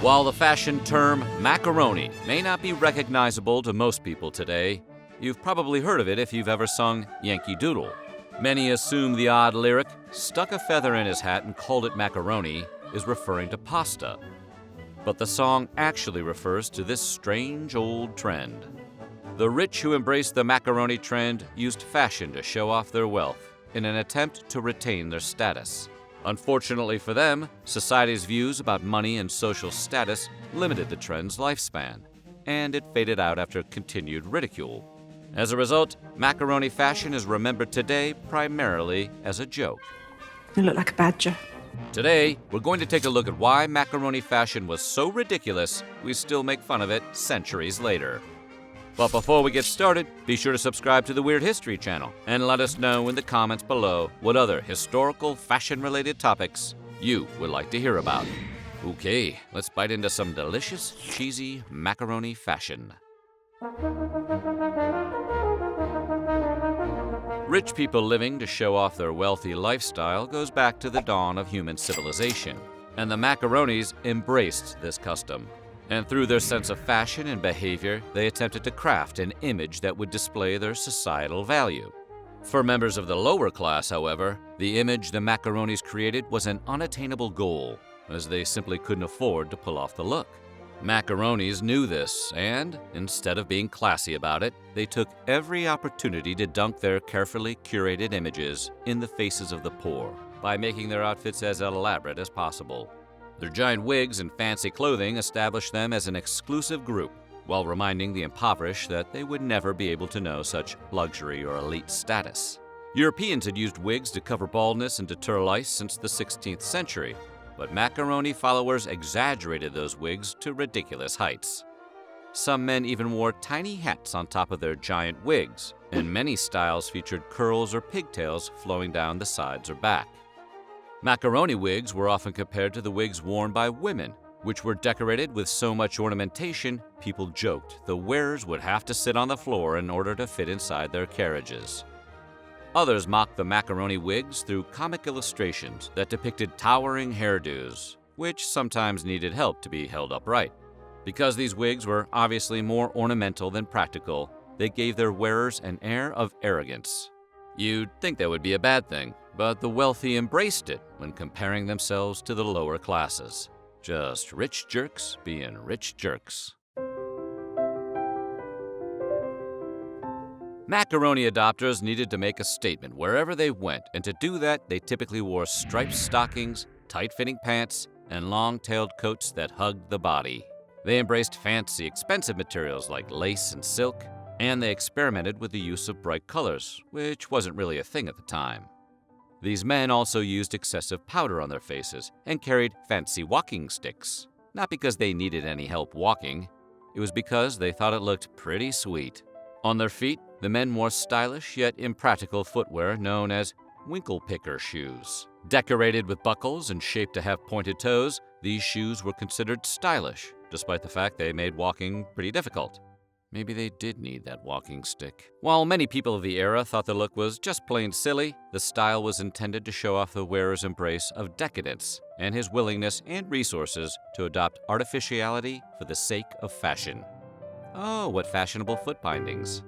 While the fashion term macaroni may not be recognizable to most people today, you've probably heard of it if you've ever sung Yankee Doodle. Many assume the odd lyric, "stuck a feather in his hat and called it macaroni," is referring to pasta. But the song actually refers to this strange old trend. The rich who embraced the macaroni trend used fashion to show off their wealth in an attempt to retain their status. Unfortunately for them, society's views about money and social status limited the trend's lifespan, and it faded out after continued ridicule. As a result, macaroni fashion is remembered today primarily as a joke. You look like a badger. Today, we're going to take a look at why macaroni fashion was so ridiculous we still make fun of it centuries later. But before we get started, be sure to subscribe to the Weird History channel and let us know in the comments below what other historical fashion-related topics you would like to hear about. Okay, let's bite into some delicious, cheesy macaroni fashion. Rich people living to show off their wealthy lifestyle goes back to the dawn of human civilization, and the Macaronis embraced this custom. And through their sense of fashion and behavior, they attempted to craft an image that would display their societal value. For members of the lower class, however, the image the Macaronis created was an unattainable goal, as they simply couldn't afford to pull off the look. Macaronis knew this, and instead of being classy about it, they took every opportunity to dunk their carefully curated images in the faces of the poor by making their outfits as elaborate as possible. Their giant wigs and fancy clothing established them as an exclusive group, while reminding the impoverished that they would never be able to know such luxury or elite status. Europeans had used wigs to cover baldness and deter lice since the 16th century, but macaroni followers exaggerated those wigs to ridiculous heights. Some men even wore tiny hats on top of their giant wigs, and many styles featured curls or pigtails flowing down the sides or back. Macaroni wigs were often compared to the wigs worn by women, which were decorated with so much ornamentation, people joked the wearers would have to sit on the floor in order to fit inside their carriages. Others mocked the macaroni wigs through comic illustrations that depicted towering hairdos, which sometimes needed help to be held upright. Because these wigs were obviously more ornamental than practical, they gave their wearers an air of arrogance. You'd think that would be a bad thing, but the wealthy embraced it when comparing themselves to the lower classes. Just rich jerks being rich jerks. Macaroni adopters needed to make a statement wherever they went, and to do that, they typically wore striped stockings, tight-fitting pants, and long-tailed coats that hugged the body. They embraced fancy, expensive materials like lace and silk, and they experimented with the use of bright colors, which wasn't really a thing at the time. These men also used excessive powder on their faces and carried fancy walking sticks. Not because they needed any help walking, it was because they thought it looked pretty sweet. On their feet, the men wore stylish yet impractical footwear known as winkle picker shoes. Decorated with buckles and shaped to have pointed toes, these shoes were considered stylish, despite the fact they made walking pretty difficult. Maybe they did need that walking stick. While many people of the era thought the look was just plain silly, the style was intended to show off the wearer's embrace of decadence and his willingness and resources to adopt artificiality for the sake of fashion. Oh, what fashionable foot bindings.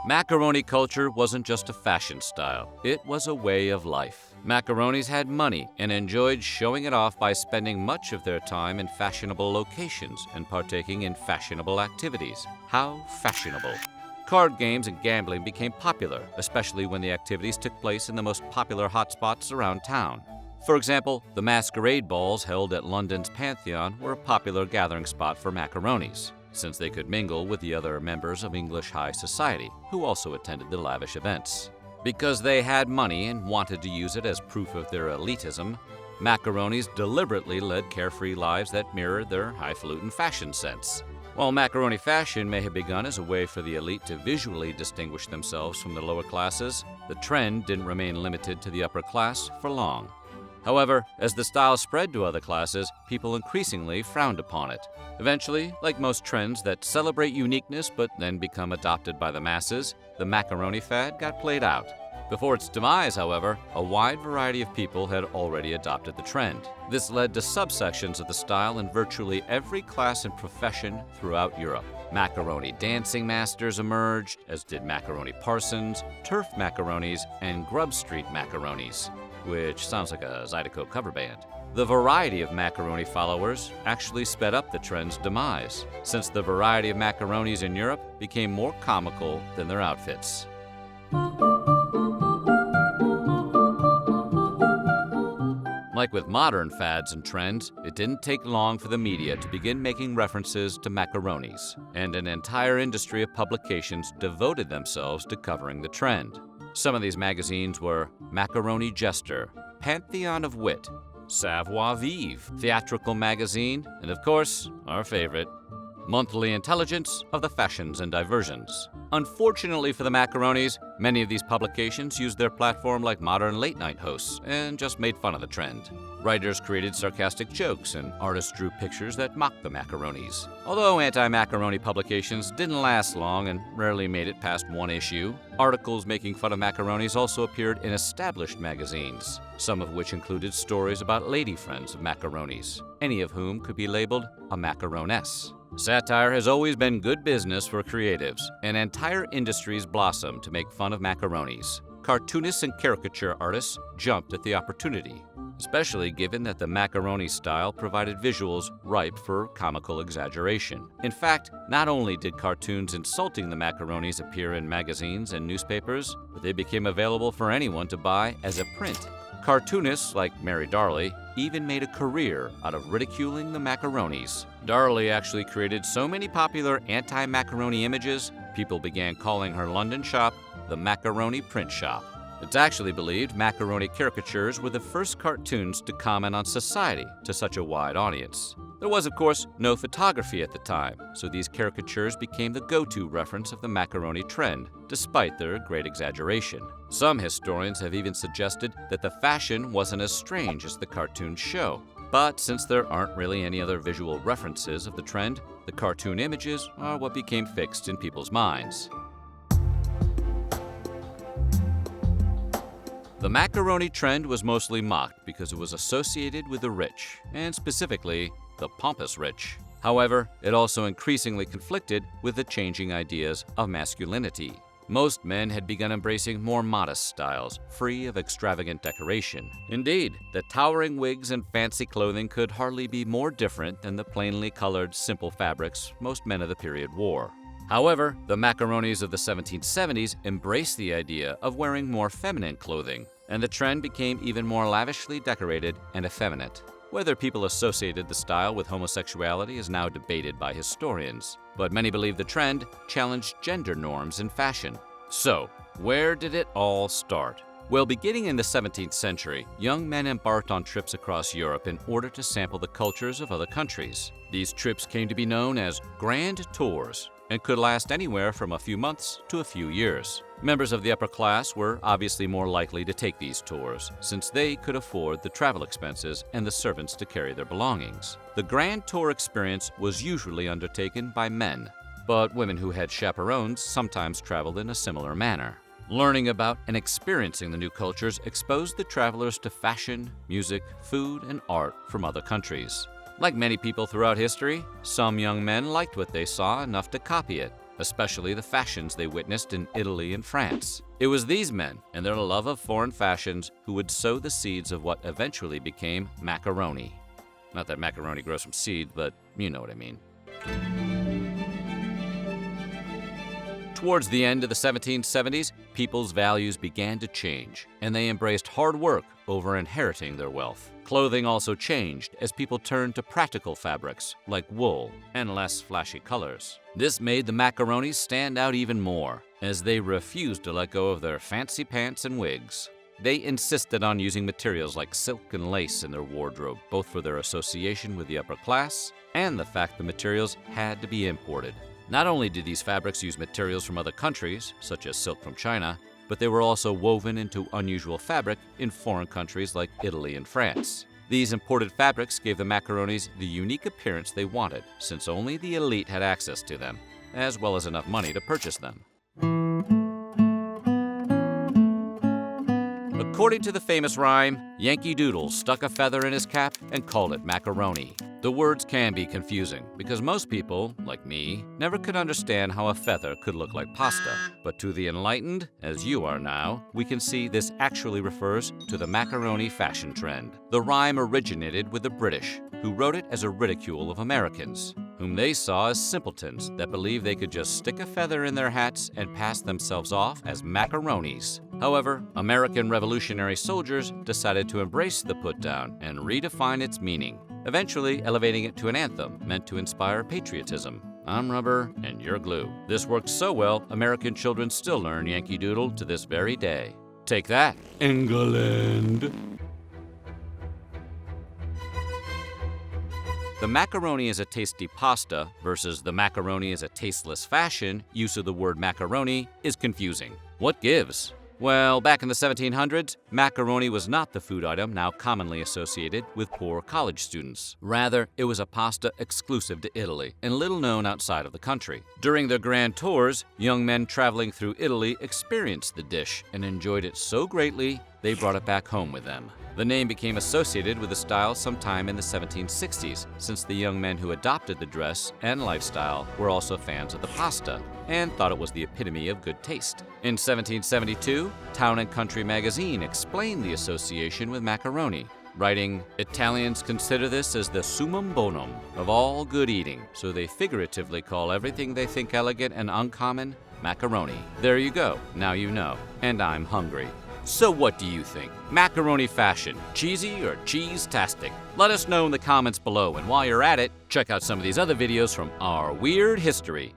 Macaroni culture wasn't just a fashion style, it was a way of life. Macaronis had money and enjoyed showing it off by spending much of their time in fashionable locations and partaking in fashionable activities. How fashionable! Card games and gambling became popular, especially when the activities took place in the most popular hotspots around town. For example, the masquerade balls held at London's Pantheon were a popular gathering spot for macaronis, since they could mingle with the other members of English high society, who also attended the lavish events. Because they had money and wanted to use it as proof of their elitism, macaronis deliberately led carefree lives that mirrored their highfalutin fashion sense. While macaroni fashion may have begun as a way for the elite to visually distinguish themselves from the lower classes, the trend didn't remain limited to the upper class for long. However, as the style spread to other classes, people increasingly frowned upon it. Eventually, like most trends that celebrate uniqueness but then become adopted by the masses, the macaroni fad got played out. Before its demise, however, a wide variety of people had already adopted the trend. This led to subsections of the style in virtually every class and profession throughout Europe. Macaroni dancing masters emerged, as did macaroni parsons, turf macaronis, and Grub Street macaronis, which sounds like a Zydeco cover band. The variety of macaroni followers actually sped up the trend's demise, since the variety of macaronis in Europe became more comical than their outfits. Like with modern fads and trends, it didn't take long for the media to begin making references to macaronis, and an entire industry of publications devoted themselves to covering the trend. Some of these magazines were Macaroni Jester, Pantheon of Wit, Savoir Vivre, Theatrical Magazine, and of course, our favorite, Monthly Intelligence of the Fashions and Diversions. Unfortunately for the macaronis, many of these publications used their platform like modern late-night hosts and just made fun of the trend. Writers created sarcastic jokes and artists drew pictures that mocked the macaronis. Although anti-macaroni publications didn't last long and rarely made it past one issue, articles making fun of macaronis also appeared in established magazines, some of which included stories about lady friends of macaronis, any of whom could be labeled a macaroness. Satire has always been good business for creatives, and entire industries blossomed to make fun of macaronis. Cartoonists and caricature artists jumped at the opportunity, especially given that the macaroni style provided visuals ripe for comical exaggeration. In fact, not only did cartoons insulting the macaronis appear in magazines and newspapers, but they became available for anyone to buy as a print. Cartoonists like Mary Darley even made a career out of ridiculing the macaronis. Darley actually created so many popular anti-macaroni images, people began calling her London shop the Macaroni Print Shop. It's actually believed macaroni caricatures were the first cartoons to comment on society to such a wide audience. There was, of course, no photography at the time, so these caricatures became the go-to reference of the macaroni trend, despite their great exaggeration. Some historians have even suggested that the fashion wasn't as strange as the cartoons show. But since there aren't really any other visual references of the trend, the cartoon images are what became fixed in people's minds. The macaroni trend was mostly mocked because it was associated with the rich, and specifically, the pompous rich. However, it also increasingly conflicted with the changing ideas of masculinity. Most men had begun embracing more modest styles, free of extravagant decoration. Indeed, the towering wigs and fancy clothing could hardly be more different than the plainly colored, simple fabrics most men of the period wore. However, the macaronis of the 1770s embraced the idea of wearing more feminine clothing, and the trend became even more lavishly decorated and effeminate. Whether people associated the style with homosexuality is now debated by historians, but many believe the trend challenged gender norms in fashion. So, where did it all start? Well, beginning in the 17th century, young men embarked on trips across Europe in order to sample the cultures of other countries. These trips came to be known as grand tours and could last anywhere from a few months to a few years. Members of the upper class were obviously more likely to take these tours, since they could afford the travel expenses and the servants to carry their belongings. The grand tour experience was usually undertaken by men, but women who had chaperones sometimes traveled in a similar manner. Learning about and experiencing the new cultures exposed the travelers to fashion, music, food, and art from other countries. Like many people throughout history, some young men liked what they saw enough to copy it, especially the fashions they witnessed in Italy and France. It was these men and their love of foreign fashions who would sow the seeds of what eventually became macaroni. Not that macaroni grows from seeds, but you know what I mean. Towards the end of the 1770s, people's values began to change, and they embraced hard work over inheriting their wealth. Clothing also changed as people turned to practical fabrics like wool and less flashy colors. This made the macaronis stand out even more, as they refused to let go of their fancy pants and wigs. They insisted on using materials like silk and lace in their wardrobe, both for their association with the upper class and the fact the materials had to be imported. Not only did these fabrics use materials from other countries, such as silk from China, but they were also woven into unusual fabric in foreign countries like Italy and France. These imported fabrics gave the macaronis the unique appearance they wanted, since only the elite had access to them, as well as enough money to purchase them. According to the famous rhyme, Yankee Doodle stuck a feather in his cap and called it macaroni. The words can be confusing because most people, like me, never could understand how a feather could look like pasta. But to the enlightened, as you are now, we can see this actually refers to the macaroni fashion trend. The rhyme originated with the British, who wrote it as a ridicule of Americans, whom they saw as simpletons that believed they could just stick a feather in their hats and pass themselves off as macaronis. However, American revolutionary soldiers decided to embrace the put-down and redefine its meaning, eventually elevating it to an anthem meant to inspire patriotism. I'm rubber and you're glue. This worked so well, American children still learn Yankee Doodle to this very day. Take that, England! The macaroni is a tasty pasta versus the macaroni is a tasteless fashion use of the word macaroni is confusing. What gives? Well, back in the 1700s, macaroni was not the food item now commonly associated with poor college students. Rather, it was a pasta exclusive to Italy and little known outside of the country. During their grand tours, young men traveling through Italy experienced the dish and enjoyed it so greatly they brought it back home with them. The name became associated with the style sometime in the 1760s, since the young men who adopted the dress and lifestyle were also fans of the pasta and thought it was the epitome of good taste. In 1772, Town & Country magazine explained the association with macaroni, writing, "Italians consider this as the summum bonum of all good eating, so they figuratively call everything they think elegant and uncommon macaroni." There you go, now you know, and I'm hungry. So what do you think? Macaroni fashion, cheesy or cheese-tastic? Let us know in the comments below, and while you're at it, check out some of these other videos from our weird history.